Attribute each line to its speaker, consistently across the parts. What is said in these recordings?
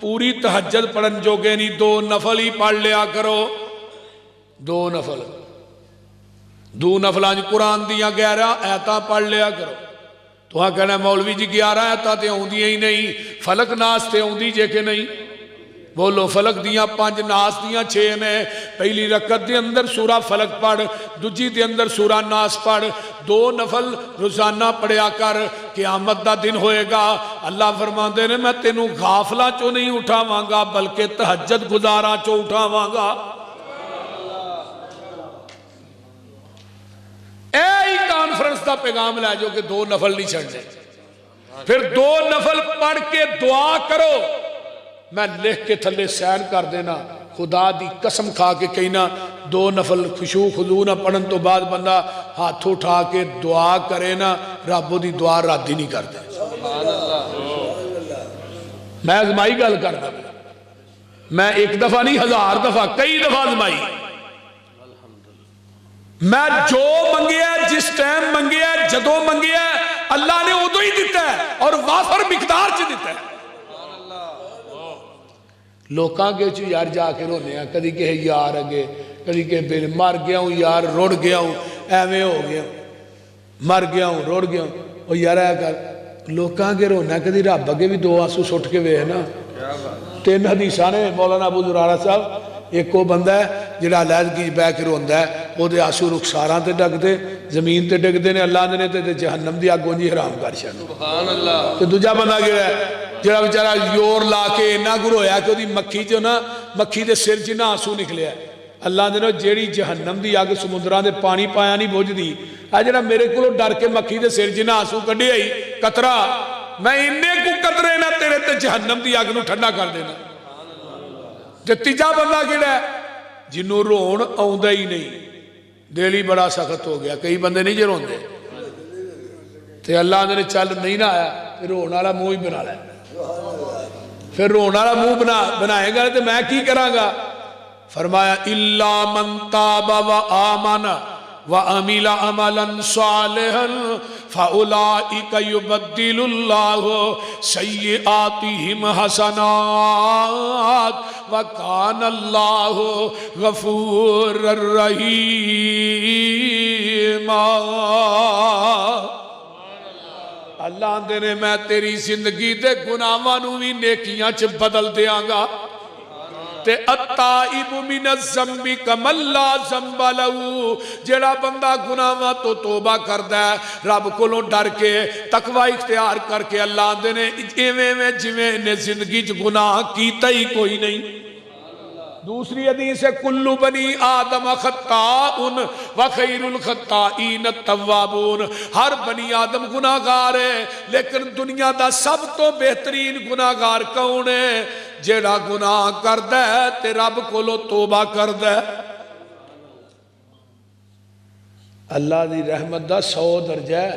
Speaker 1: پوری تہجد پڑھن جوگے نہیں، 2 نفل ہی پڑھ لیا کرو، 2 نفل، 2 نفلان قرآن دیاں 11 آیتاں پڑھ لیا کرو۔ تو ہاں کہنا مولوی جی 11 آیتاں تے ہوندیاں ہی نہیں، فلک ناس تے ہوندی جے کہ نہیں؟ بولو، فلک دیاں 5 ناس دیاں 6 نے۔ پہلی رکعت دے اندر سورہ فلک پڑھ، دوجی دے اندر سورہ ناس پڑھ، 2 نفل روزانہ پڑھیا کر، قیامت دا دن ہوئے گا اللہ فرماندے نے میں تینوں غافلاں چوں نہیں اٹھاواں گا بلکہ تہجد گزاراں چوں اٹھاواں گا۔ اے کانفرنس دا پیغام لے جو کہ 2 نفل نہیں چھڑنے، پھر 2 نفل پڑھ کے دعا کرو۔ میں لکھ کے تھلے سین کر دینا، خدا دی قسم کھا کے کہنا 2 نفل خشوع خضوع نہ پڑھن تو بعد بندہ ہاتھ اٹھا کے دعا کرے نا، رب دی دعا رد ہی نہیں کرتے۔ میں ازمائی گل کرنا، میں 1 دفعہ نہیں 1000 دفعہ کئی دفعہ ازمائی۔ میں جو منگیا جس ٹائم منگیا جدو منگیا اللہ نے ادو ہی دیتا ہے اور وافر مقدار چ دیتا ہے۔ لوکاں کے چو یار جا کے رونے ہیں، کدی کہ یار اگے، کدی کہ مر گیا ہوں یار، روڑ گیا ہوں، ایویں ہو گیا، مر گیا ہوں روڑ گیا ہوں۔ اور یار ہے کر لوکاں کے رونا ہے، کدی رب اگے بھی 2 آنسو سٹ کے وے نا۔ 3 حدیثاں نے مولانا ابو زرارہ صاحب، ایک وہ بندہ ہے جڑا علیحدگی بہ کے روندا ہے، وہ دے آنسو رخساراں تے ڈگدے، زمین تے ڈگدے نے، اللہ نے تے جہنم دی اگ اونجی حرام کر چھڈی۔ سبحان اللہ۔ تے دوجا بندہ کیڑا ہے جڑا بیچارہ یور لا کے اتنا گرویا کہ وہ مکھی جو نا، مکھی دے سر چ نہ آنسو نکلیا۔ اللہ نے جیڑی جہنم دی اگ سمندراں دے پانی پایا نہیں بجھدی، اے جڑا میرے کولو ڈر کے مکھی دے سر چ نہ آنسو کڈیا ہی قطرہ، میں انے کو قطرے نہ تیرے تے جہنم دی اگ نو ٹھنڈا کر دینا۔ تے تیجا بندہ کیڑا ہے جنوں رون آوندا ہی نہیں، دل ہی بڑا سخت ہو گیا۔ کئی بندے نہیں جے روندے تے اللہ نے چل نہیں نہ آیا پھر رون والا منہ ہی بنا لے، پھر رون والا منہ بنائے گا تو میں کی کراں گا؟ فرمایا الا من تاب وآمن وعمل عملا صالحا فاولئک یبدل اللہ سیئاتہم حسنات وکان اللہ غفورا رحیما۔ اللہ آندے نے میں تیری زندگی دے گناہاں نو بھی نیکیاں چ بدل دیاں گا۔ تے التائب من الذنب کمن لا ذنب لہ، جڑا بندہ گناہاں تو توبہ کردا ہے رب کولوں ڈر کے تقوی اختیار کر کے، اللہ آندے نے ایویں میں جویں نے زندگی چ گناہ کیتا ہی کوئی نہیں۔ دوسری حدیث ہے کل بنی آدم خطاء وخیر الخطائین التوابون، ہر بنی آدم گناہگار ہے لیکن دنیا دا سب تو بہترین گناہگار کون ہے؟ جیڑا گناہ کردا ہے تے رب کولو توبہ کردا ہے۔ اللہ دی رحمت دا 100 درجہ ہے،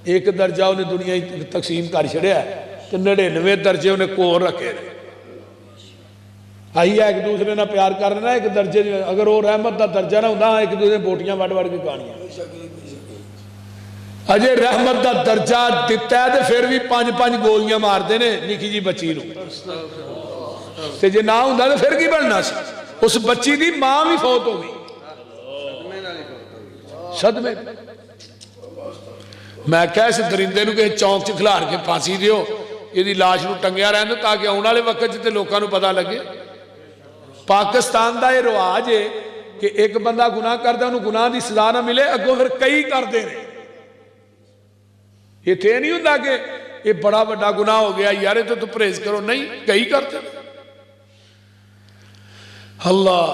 Speaker 1: ایک درجہ انہیں دنیا تقسیم کر چھڑیا ہے تے 99 درجے انہیں کول رکھے۔ آئی ہے ایک دوسرے نہ پیار کرنا، ایک درجے اگر وہ رحمت دا درجہ نہ ہوتا ایک دوسرے بوٹیاں وڈ وڈ کے کھانیاں۔ اجے رحمت دا درجہ دیتا ہے تو پھر بھی 5 گولیاں مار دینے نکی جی بچی نو، تے جے نہ ہوندا تو پھر کی بننا سی؟ اس بچی دی ماں بھی فوت ہو گئی صدمے۔ میں کہہ اس درندے نو کہ چونک چ کھلار کے پھانسی دیو، یہ لاش نو ٹنگیا رہن تاکہ آنے والے وقت تے لوکاں نو پتہ لگے۔ پاکستان دا یہ رواج ہے کہ ایک بندہ گناہ کرتا ہے انہوں گناہ دی سزا نہ ملے، اگوں پھر کئی کر دے رہے۔ یہ تھے نہیں ہوتا کہ یہ بڑا بڑا گناہ ہو گیا یارے تو پریز کرو، نہیں کئی کرتے۔ اللہ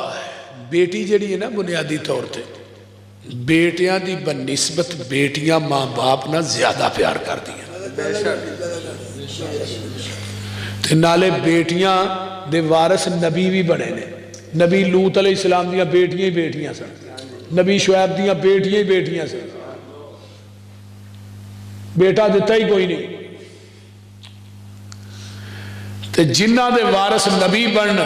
Speaker 1: بیٹی جڑی ہے نا بنیادی طور تے بیٹیاں دی بنسبت بیٹیاں ماں باپ نہ زیادہ پیار کر دیا، تے نالے بیٹیاں دے وارث نبی بھی بنے نے۔ نبی لوط علیہ السلام دیاں بیٹیاں ہی بیٹیاں سن، نبی شعیب دیاں بیٹیاں ہی بیٹیاں سن، بیٹا دیتا ہی کوئی نہیں۔ تے جنہ دے وارث نبی بننا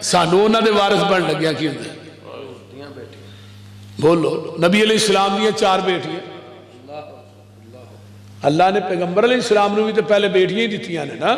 Speaker 1: سانو انہاں دے وارث بن لگیا کی ہوندے؟ بولو، نبی علیہ السلام دیاں 4 بیٹیاں، اللہ نے پیغمبر علیہ السلام نے بھی تو پہلے بیٹیاں ہی دیتیاں نے نا۔